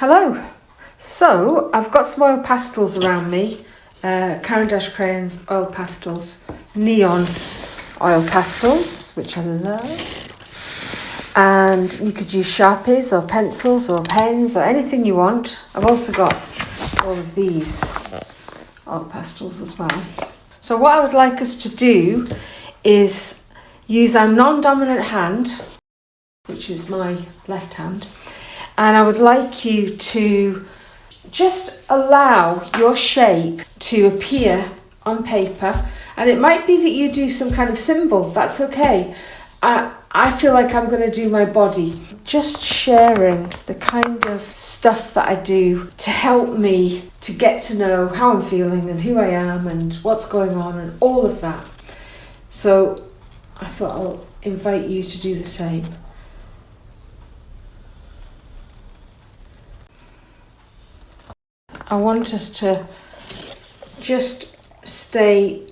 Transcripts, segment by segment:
Hello. So I've got some oil pastels around me, Caran d'Ache crayons, oil pastels, neon oil pastels, which I love. And you could use sharpies or pencils or pens or anything you want. I've also got all of these oil pastels as well. So what I would like us to do is use our non-dominant hand, which is my left hand, and I would like you to just allow your shape to appear on paper. And it might be that you do some kind of symbol, that's okay. I feel like I'm going to do my body. Just sharing the kind of stuff that I do to help me to get to know how I'm feeling and who I am and what's going on and all of that. So I thought I'll invite you to do the same. I want us to just stay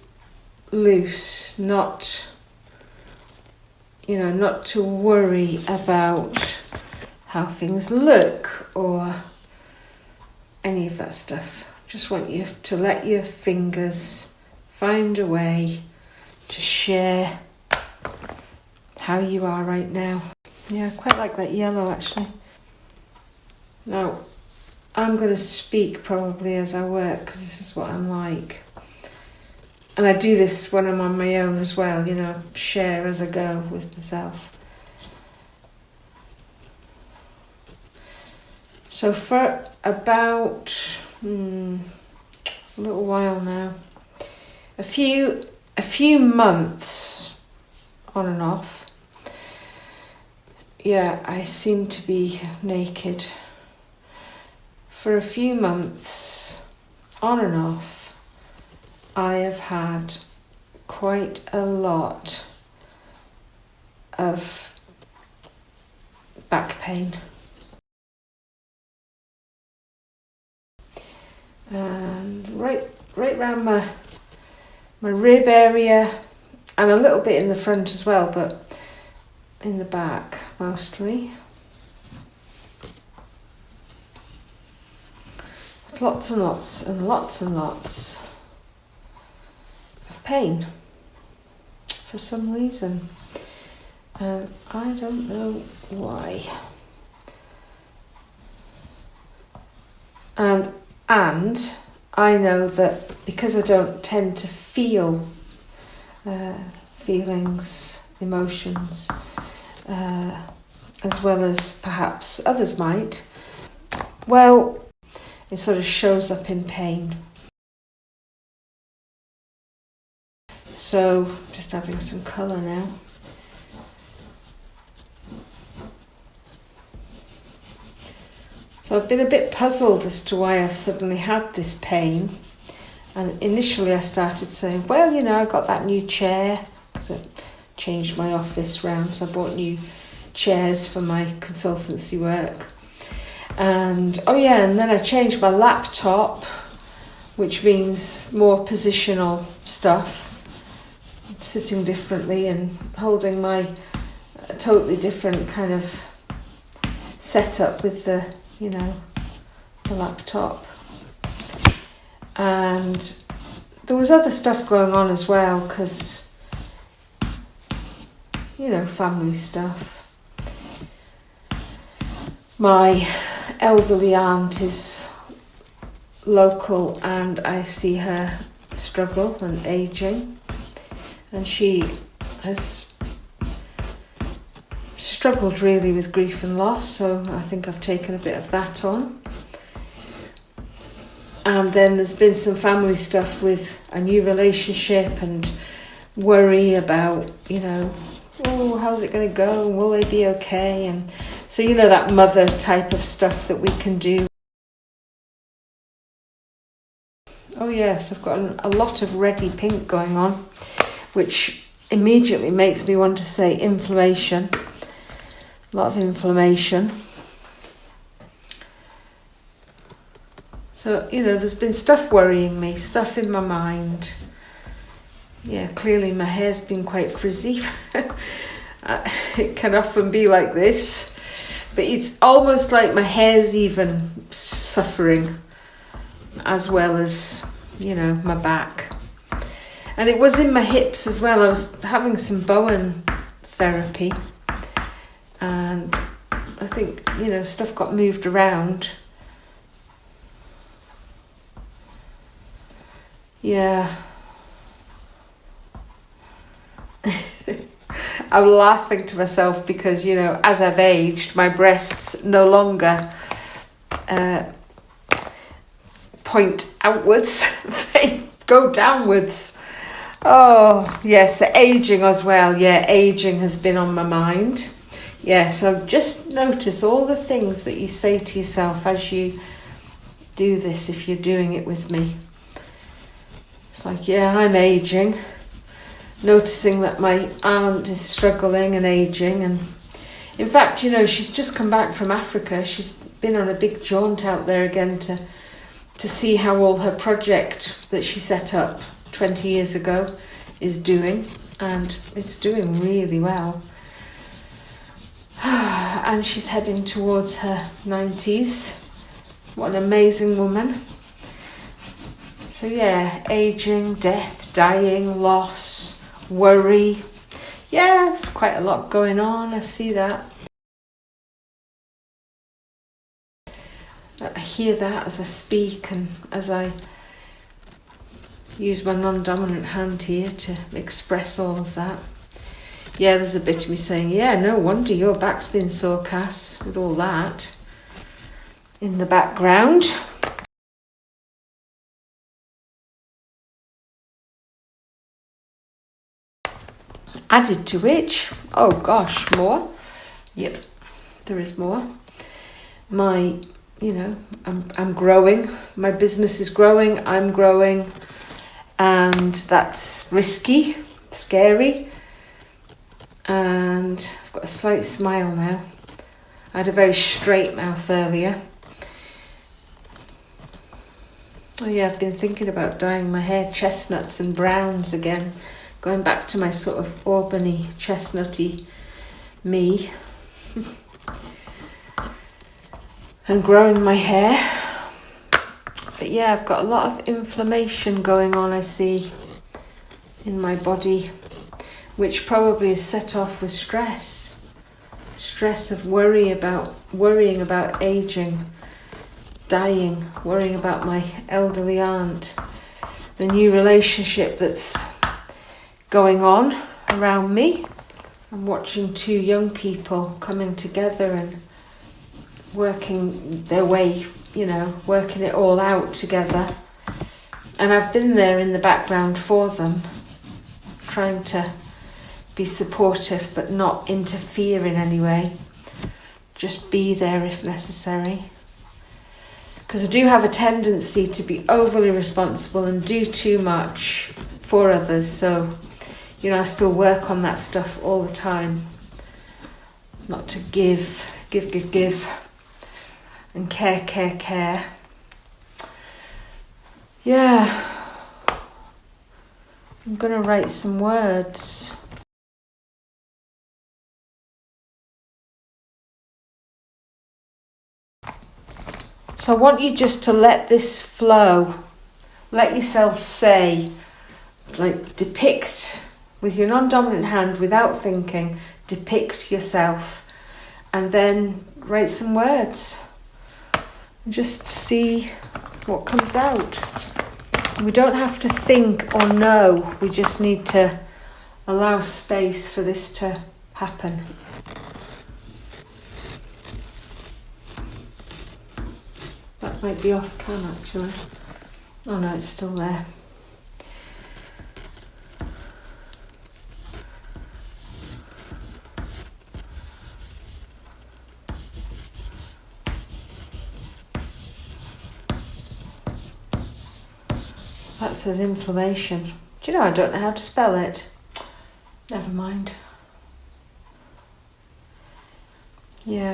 loose, not to worry about how things look or any of that stuff. Just want you to let your fingers find a way to share how you are right now. Yeah, I quite like that yellow actually. Now, I'm going to speak probably as I work because this is what I'm like. And I do this when I'm on my own as well, share as I go with myself. So for about a little while now, a few months on and off, I seem to be naked. For a few months, on and off, I have had quite a lot of back pain. And right around my rib area, and a little bit in the front as well, but in the back mostly. Lots and lots and lots and lots of pain for some reason. I don't know why. And I know that because I don't tend to feel feelings, emotions, as well as perhaps others might, well, it sort of shows up in pain. So, just adding some colour now. So I've been a bit puzzled as to why I've suddenly had this pain. And initially I started saying, well, I got that new chair, because I changed my office round, so I bought new chairs for my consultancy work. And and then I changed my laptop, which means more positional stuff, sitting differently and holding my totally different kind of setup with the laptop. And there was other stuff going on as well, because, family stuff. My elderly aunt is local and I see her struggle and ageing, and she has struggled really with grief and loss, so I think I've taken a bit of that on. And then there's been some family stuff with a new relationship and worry about, how's it going to go? Will they be okay? And so, that mother type of stuff that we can do. Oh yes, I've got a lot of reddy pink going on, which immediately makes me want to say inflammation. A lot of inflammation. So, there's been stuff worrying me, stuff in my mind. Yeah, clearly my hair's been quite frizzy. It can often be like this, But it's almost like my hair's even suffering, as well as, you know, my back. And it was in my hips as well. I was having some Bowen therapy, and I think, you know, stuff got moved around. Yeah. I'm laughing to myself because, you know, as I've aged, my breasts no longer point outwards, they go downwards. Oh, yes, aging as well. Yeah, aging has been on my mind. Yeah, so just notice all the things that you say to yourself as you do this, if you're doing it with me. It's like, yeah, I'm aging. Noticing that my aunt is struggling and aging. And in fact, you know, she's just come back from Africa. She's been on a big jaunt out there again to see how all her project that she set up 20 years ago is doing. And it's doing really well. And she's heading towards her 90s. What an amazing woman. So yeah, aging, death, dying, loss, worry. Yeah, there's quite a lot going on. I see that. I hear that as I speak and as I use my non-dominant hand here to express all of that. Yeah, there's a bit of me saying, yeah, no wonder your back's been sore, Cass, with all that in the background. Added to which, oh gosh, more. Yep, there is more. My, you know, I'm growing. My business is growing. I'm growing, and that's risky, scary. And I've got a slight smile now. I had a very straight mouth earlier. Oh yeah, I've been thinking about dyeing my hair chestnuts and browns again. Going back to my sort of auburny, chestnutty me. And growing my hair. But yeah, I've got a lot of inflammation going on, I see, in my body, which probably is set off with stress. Stress of worrying about aging, dying, worrying about my elderly aunt, the new relationship that's going on around me. I'm watching two young people coming together and working their way, you know, working it all out together. And I've been there in the background for them, trying to be supportive but not interfere in any way. Just be there if necessary. Because I do have a tendency to be overly responsible and do too much for others. So, you know, I still work on that stuff all the time. Not to give, and care. Yeah. I'm going to write some words. So I want you just to let this flow. Let yourself say, like, depict with your non-dominant hand without thinking, depict yourself, and then write some words. And just see what comes out. We don't have to think or know, we just need to allow space for this to happen. That might be off cam actually. Oh no, it's still there. That says inflammation. Do you know, I don't know how to spell it. Never mind. Yeah,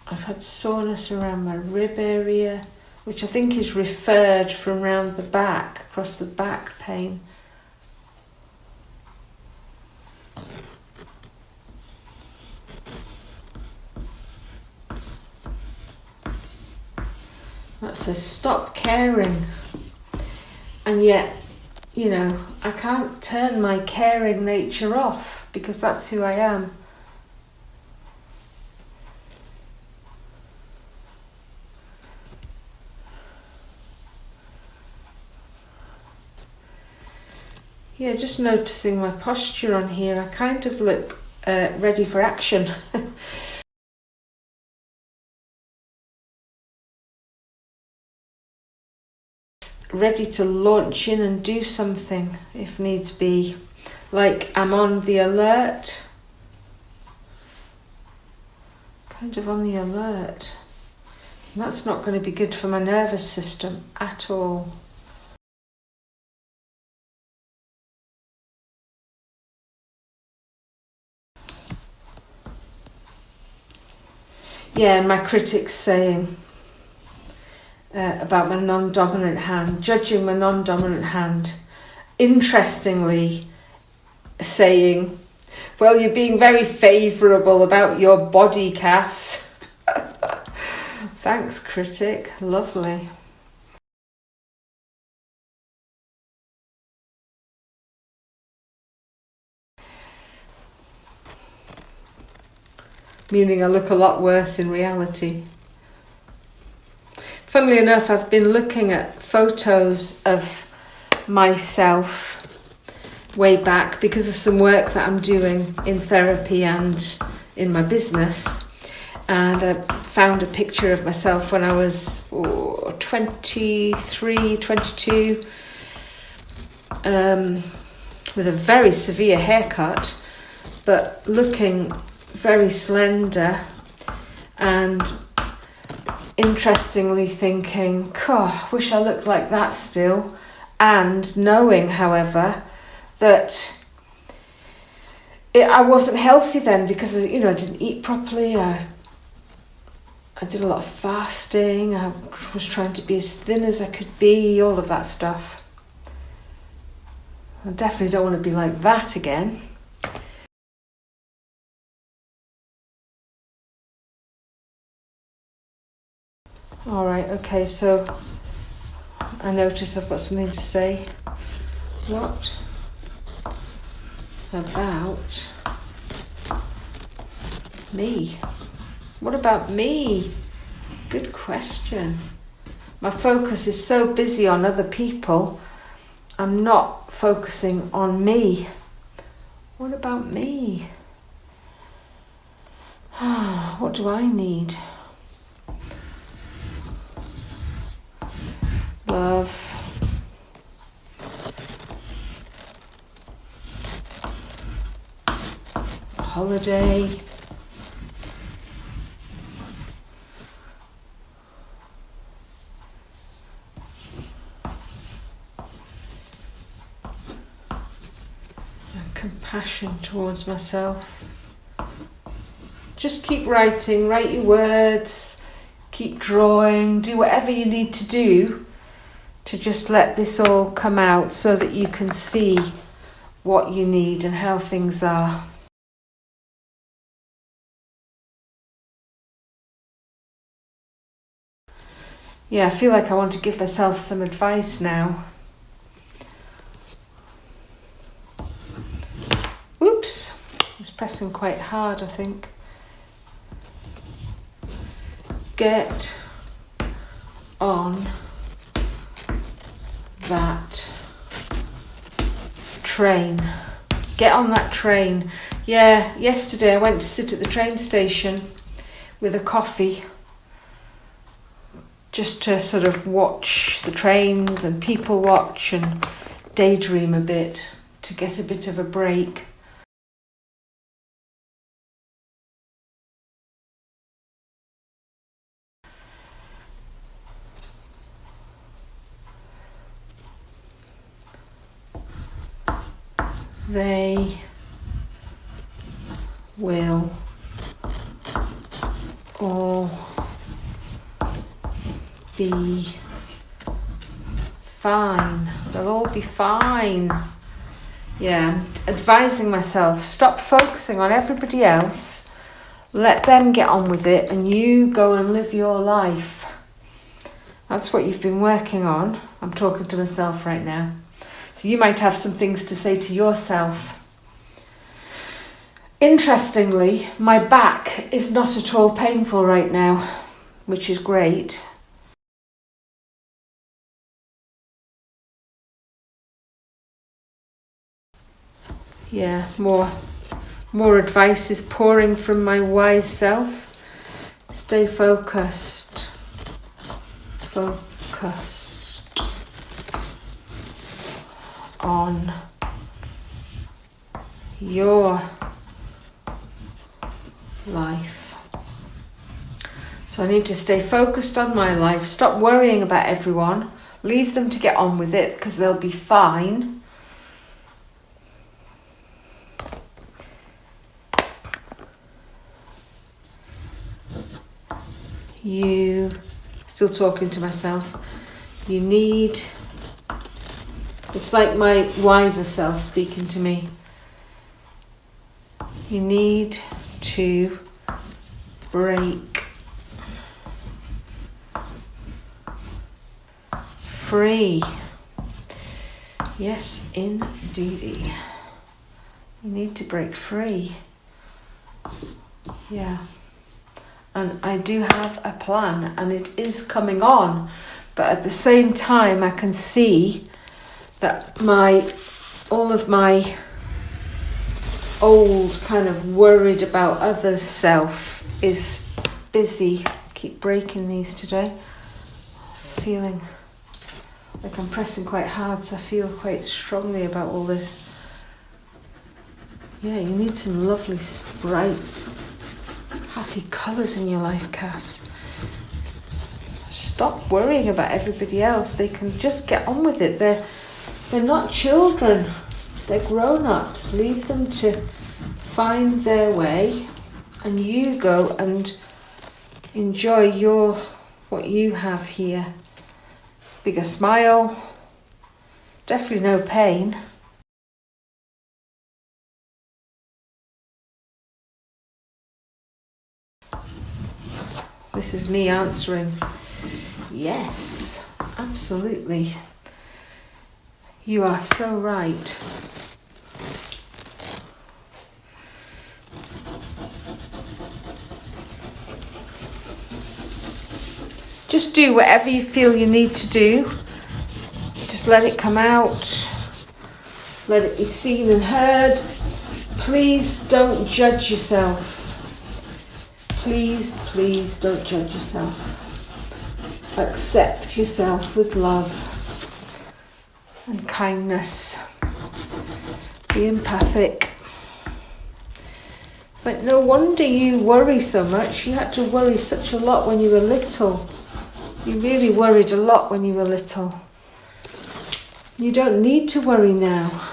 I've had soreness around my rib area, which I think is referred from round the back, across the back pain. that says stop caring. And yet, you know, I can't turn my caring nature off because that's who I am. Yeah, just noticing my posture on here. I kind of look ready for action. Ready to launch in and do something if needs be. Like I'm on the alert. Kind of on the alert. And that's not going to be good for my nervous system at all. Yeah, my critic's saying about my non-dominant hand, judging my non-dominant hand. Interestingly, saying, well, you're being very favourable about your body, Cass. Thanks, critic. Lovely. Meaning I look a lot worse in reality. Funnily enough, I've been looking at photos of myself way back because of some work that I'm doing in therapy and in my business. And I found a picture of myself when I was 23, 22, with a very severe haircut, but looking very slender, and interestingly thinking, wish I looked like that still, and knowing, however, that I wasn't healthy then because, you know, I didn't eat properly. I did a lot of fasting. I was trying to be as thin as I could be, all of that stuff. I definitely don't want to be like that again. All right, okay, so I notice I've got something to say. What about me? What about me? Good question. My focus is so busy on other people, I'm not focusing on me. What about me? What do I need? Love. A holiday. And compassion towards myself. Just keep writing, write your words, keep drawing, do whatever you need to do to just let this all come out so that you can see what you need and how things are. Yeah, I feel like I want to give myself some advice now. Oops, I was pressing quite hard, I think. Get on that train. Get on that train. Yeah, yesterday I went to sit at the train station with a coffee just to sort of watch the trains and people watch and daydream a bit to get a bit of a break. They will all be fine. They'll all be fine. Yeah, advising myself, stop focusing on everybody else. Let them get on with it and you go and live your life. That's what you've been working on. I'm talking to myself right now. So you might have some things to say to yourself. Interestingly, my back is not at all painful right now, which is great. Yeah, more advice is pouring from my wise self. Stay focused. Focused on your life. So I need to stay focused on my life. Stop worrying about everyone. Leave them to get on with it because they'll be fine. Still talking to myself. It's like my wiser self speaking to me. You need to break free. Yes, indeedy. You need to break free. Yeah. And I do have a plan and it is coming on. But at the same time, I can see that all of my old kind of worried about others self is busy. Keep breaking these today. Feeling like I'm pressing quite hard, so I feel quite strongly about all this. Yeah, you need some lovely, bright, happy colours in your life, Cass. Stop worrying about everybody else. They can just get on with it. They're not children. They're grown-ups. Leave them to find their way, and you go and enjoy what you have here. Bigger smile. Definitely no pain. This is me answering. Yes, absolutely. You are so right. Just do whatever you feel you need to do. Just let it come out. Let it be seen and heard. Please don't judge yourself. Please, please don't judge yourself. Accept yourself with love and kindness. Be empathic. It's like no wonder you worry so much. You had to worry such a lot when you were little. You really worried a lot when you were little. You don't need to worry now.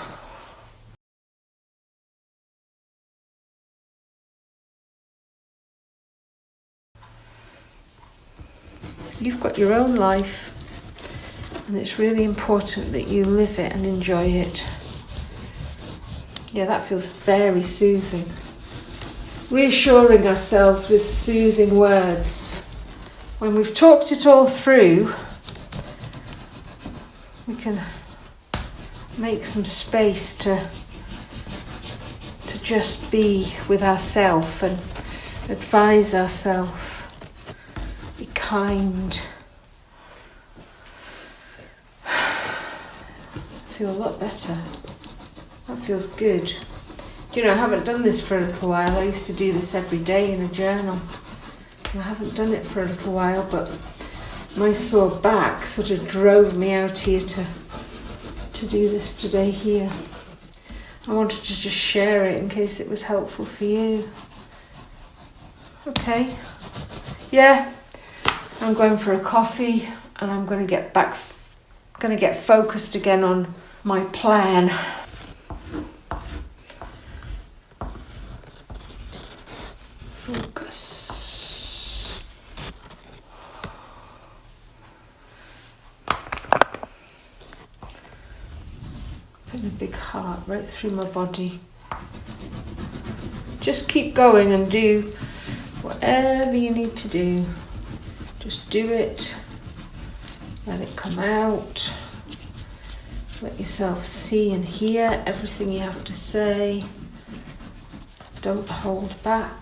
You've got your own life, and it's really important that you live it and enjoy it. Yeah, that feels very soothing. Reassuring ourselves with soothing words. When we've talked it all through, we can make some space to just be with ourselves and advise ourselves. Be kind. Feel a lot better. That feels good. You know, I haven't done this for a little while. I used to do this every day in a journal. And I haven't done it for a little while, but my sore back sort of drove me out here to do this today here. I wanted to just share it in case it was helpful for you. Okay. Yeah. I'm going for a coffee and I'm going to get focused again on my plan. Focus. Putting a big heart right through my body. Just keep going and do whatever you need to do. Just do it Let it come out. Let yourself see and hear everything you have to say. Don't hold back.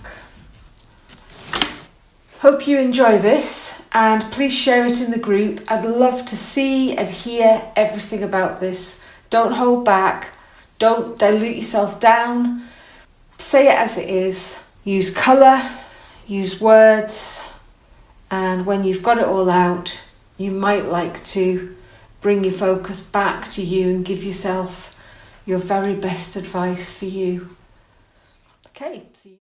Hope you enjoy this, and please share it in the group. I'd love to see and hear everything about this. Don't hold back. Don't dilute yourself down. Say it as it is. Use colour, use words, and when you've got it all out, you might like to bring your focus back to you and give yourself your very best advice for you. Okay, see you.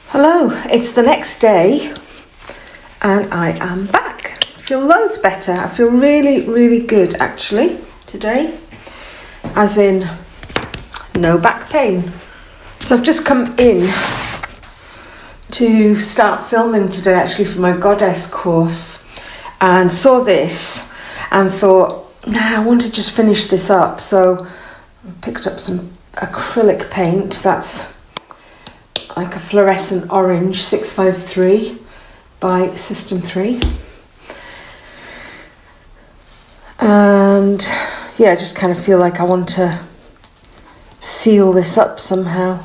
Hello, it's the next day and I am back. I feel loads better. I feel really, really good actually today, as in no back pain. So I've just come in to start filming today actually for my Goddess course, and saw this and thought, I want to just finish this up. So I picked up some acrylic paint that's like a fluorescent orange, 653 by System 3. And yeah, I just kind of feel like I want to seal this up somehow.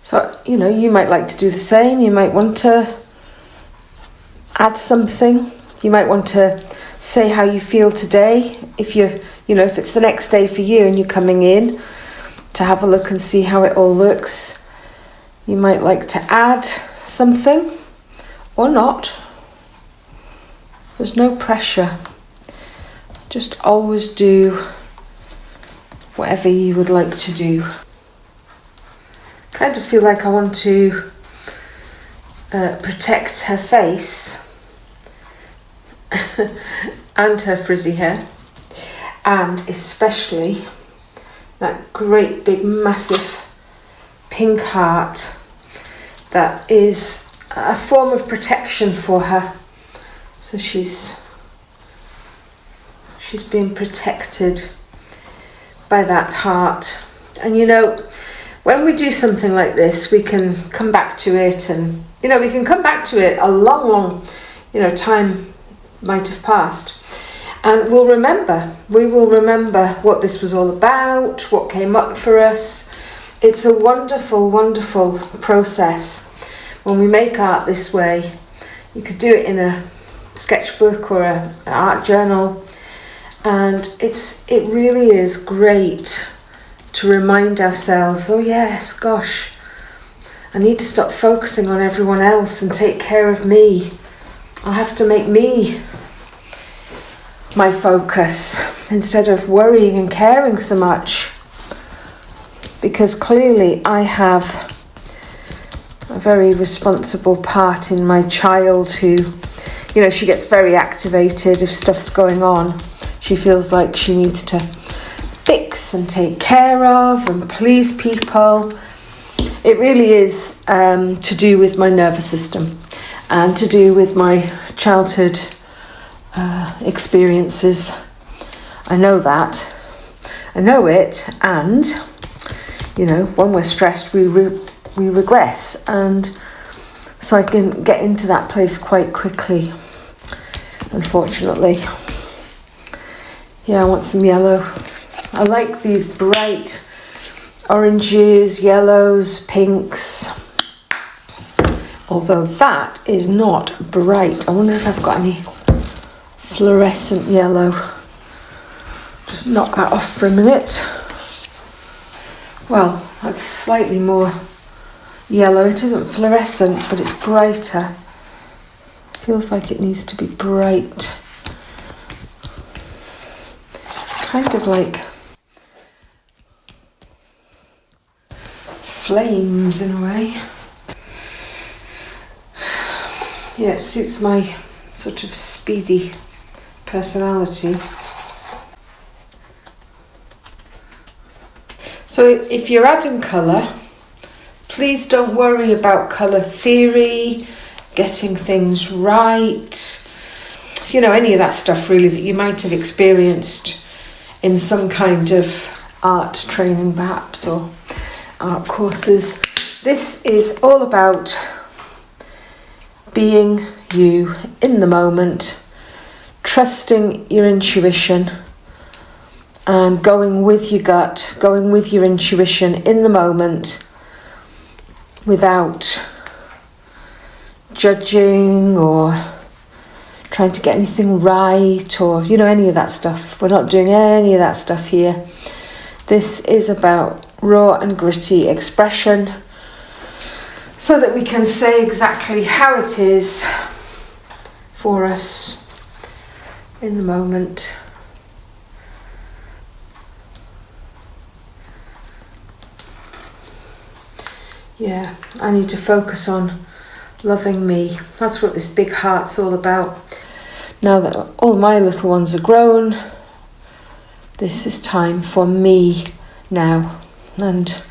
So, you know, you might like to do the same. You might want to add something. You might want to say how you feel today. If if it's the next day for you and you're coming in to have a look and see how it all looks, you might like to add something or not. There's no pressure. Just always do whatever you would like to do. Kind of feel like I want to protect her face and her frizzy hair, and especially that great big massive pink heart that is a form of protection for her. So she's being protected by that heart. And when we do something like this, we can come back to it, and we can come back to it a long time might have passed. And we will remember what this was all about, what came up for us. It's a wonderful, wonderful process when we make art this way. You could do it in a sketchbook or an art journal. And it really is great to remind ourselves, oh yes, gosh, I need to stop focusing on everyone else and take care of me. I have to make me my focus instead of worrying and caring so much, because clearly I have a very responsible part in my child who, she gets very activated if stuff's going on. She feels like she needs to fix and take care of and please people. It really is to do with my nervous system and to do with my childhood experiences. I know that. I know it, and when we're stressed, we regress, and so I can get into that place quite quickly, unfortunately. Yeah, I want some yellow. I like these bright oranges, yellows, pinks. Although that is not bright. I wonder if I've got any fluorescent yellow. Just knock that off for a minute. Well, that's slightly more yellow. It isn't fluorescent, but it's brighter. Feels like it needs to be bright. Kind of like flames in a way. Yeah, it suits my sort of speedy personality. So if you're adding colour, please don't worry about colour theory, getting things right, any of that stuff really that you might have experienced in some kind of art training perhaps, or art courses. This is all about being you in the moment, trusting your intuition and going with your gut, going with your intuition in the moment without judging or trying to get anything right or, any of that stuff. We're not doing any of that stuff here. This is about raw and gritty expression so that we can say exactly how it is for us in the moment. Yeah, I need to focus on loving me. That's what this big heart's all about. Now that all my little ones are grown, this is time for me now. And,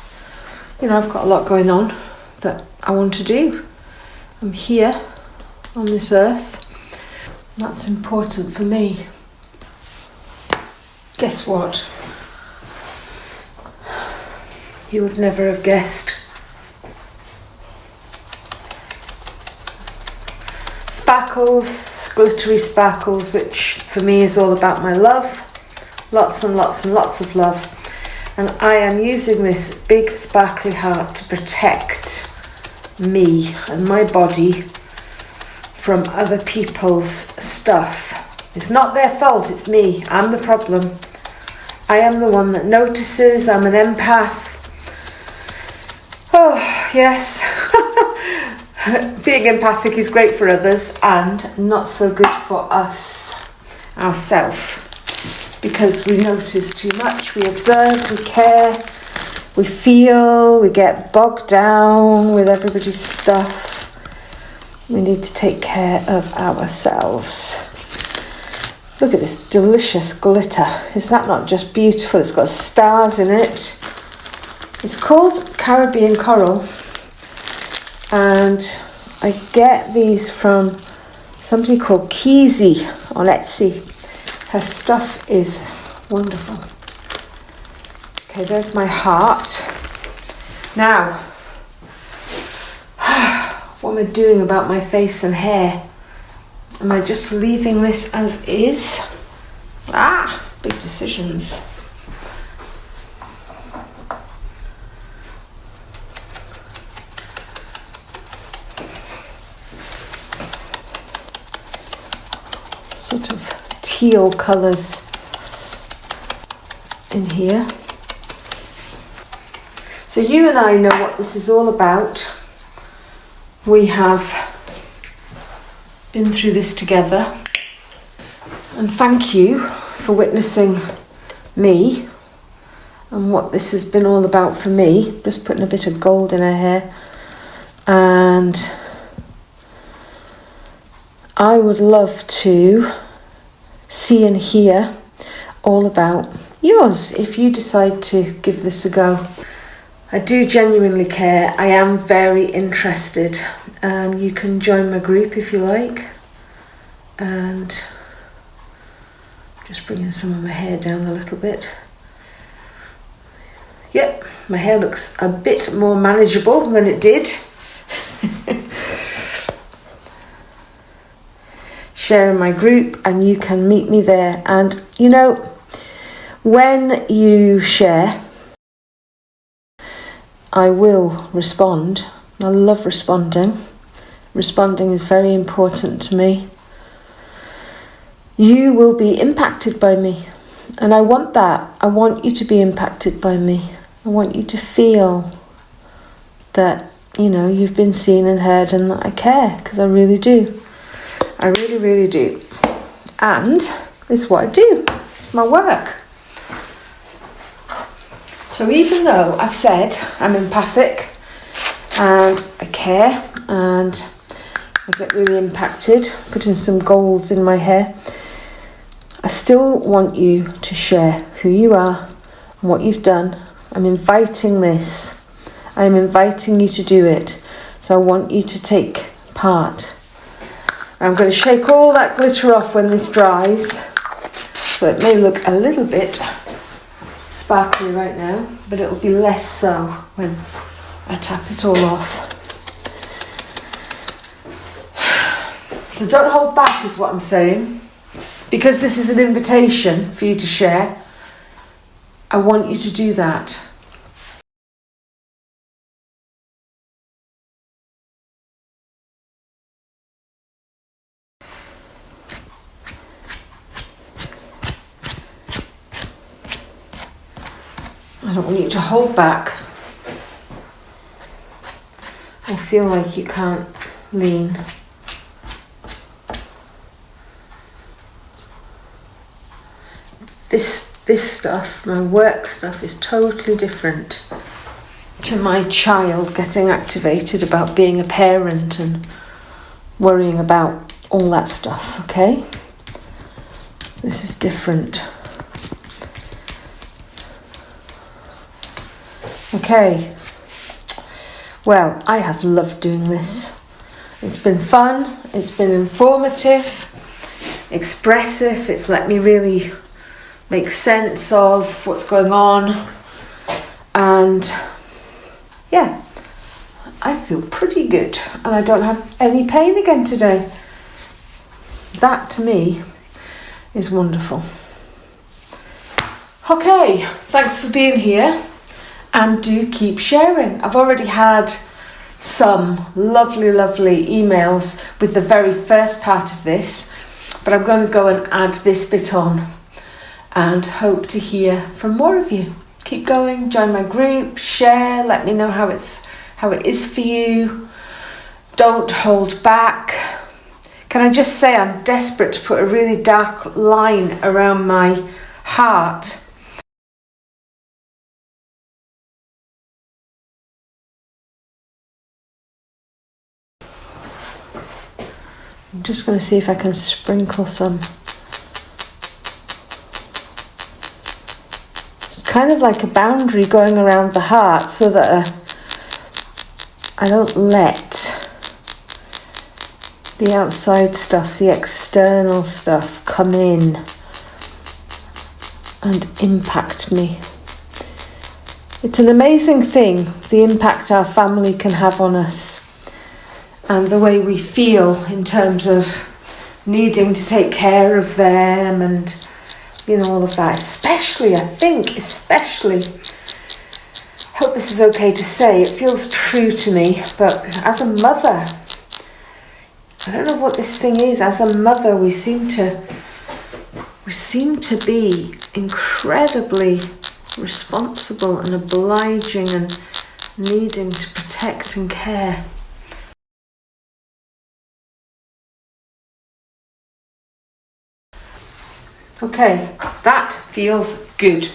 I've got a lot going on that I want to do. I'm here on this earth. That's important for me. Guess what? You would never have guessed. Sparkles, glittery sparkles, which for me is all about my love. Lots and lots and lots of love. And I am using this big sparkly heart to protect me and my body from other people's stuff. It's not their fault, it's me. I'm the problem. I am the one that notices. I'm an empath. Oh, yes. Being empathic is great for others and not so good for us, ourselves, because we notice too much, we observe, we care, we feel, we get bogged down with everybody's stuff. We need to take care of ourselves. Look at this delicious glitter. Is that not just beautiful? It's got stars in it. It's called Caribbean Coral. And I get these from somebody called Keezy on Etsy. Her stuff is wonderful. Okay, there's my heart. Now, what am I doing about my face and hair? Am I just leaving this as is? Big decisions. Sort of teal colours in here. So you and I know what this is all about. We have been through this together. And thank you for witnessing me and what this has been all about for me. Just putting a bit of gold in her hair. And I would love to see and hear all about yours if you decide to give this a go. I do genuinely care. I am very interested. You can join my group if you like. And just bringing some of my hair down a little bit. Yep, my hair looks a bit more manageable than it did. Sharing my group, and you can meet me there. And when you share, I will respond. I love responding. Responding is very important to me. You will be impacted by me, and I want that. I want you to be impacted by me. I want you to feel that you've been seen and heard, and that I care, because I really do. I really, really do. And it's what I do. It's my work. So even though I've said I'm empathic and I care and I get really impacted, putting some golds in my hair, I still want you to share who you are and what you've done. I'm inviting this. I'm inviting you to do it. So I want you to take part. I'm going to shake all that glitter off when this dries, so it may look a little bit sparkly right now, but it'll be less so when I tap it all off. So don't hold back is what I'm saying. Because this is an invitation for you to share, I want you to do that. I don't want you to hold back or feel like you can't lean. This stuff, my work stuff, is totally different to my child getting activated about being a parent and worrying about all that stuff, okay? This is different. Okay. Well, I have loved doing this. It's been fun, it's been informative, expressive, it's let me really make sense of what's going on, and yeah, I feel pretty good and I don't have any pain again today. That to me is wonderful. Okay, thanks for being here and do keep sharing. I've already had some lovely emails with the very first part of this, but I'm going to go and add this bit on and hope to hear from more of you. Keep going, join my group, share, let me know how it is for you. Don't hold back. Can I just say I'm desperate to put a really dark line around my heart. I'm just going to see if I can sprinkle some. Kind of like a boundary going around the heart so that I don't let the outside stuff, the external stuff come in and impact me. It's an amazing thing, the impact our family can have on us and the way we feel in terms of needing to take care of them and all of that, especially, hope this is okay to say, it feels true to me, but as a mother, I don't know what this thing is, as a mother we seem to be incredibly responsible and obliging and needing to protect and care. Okay, that feels good.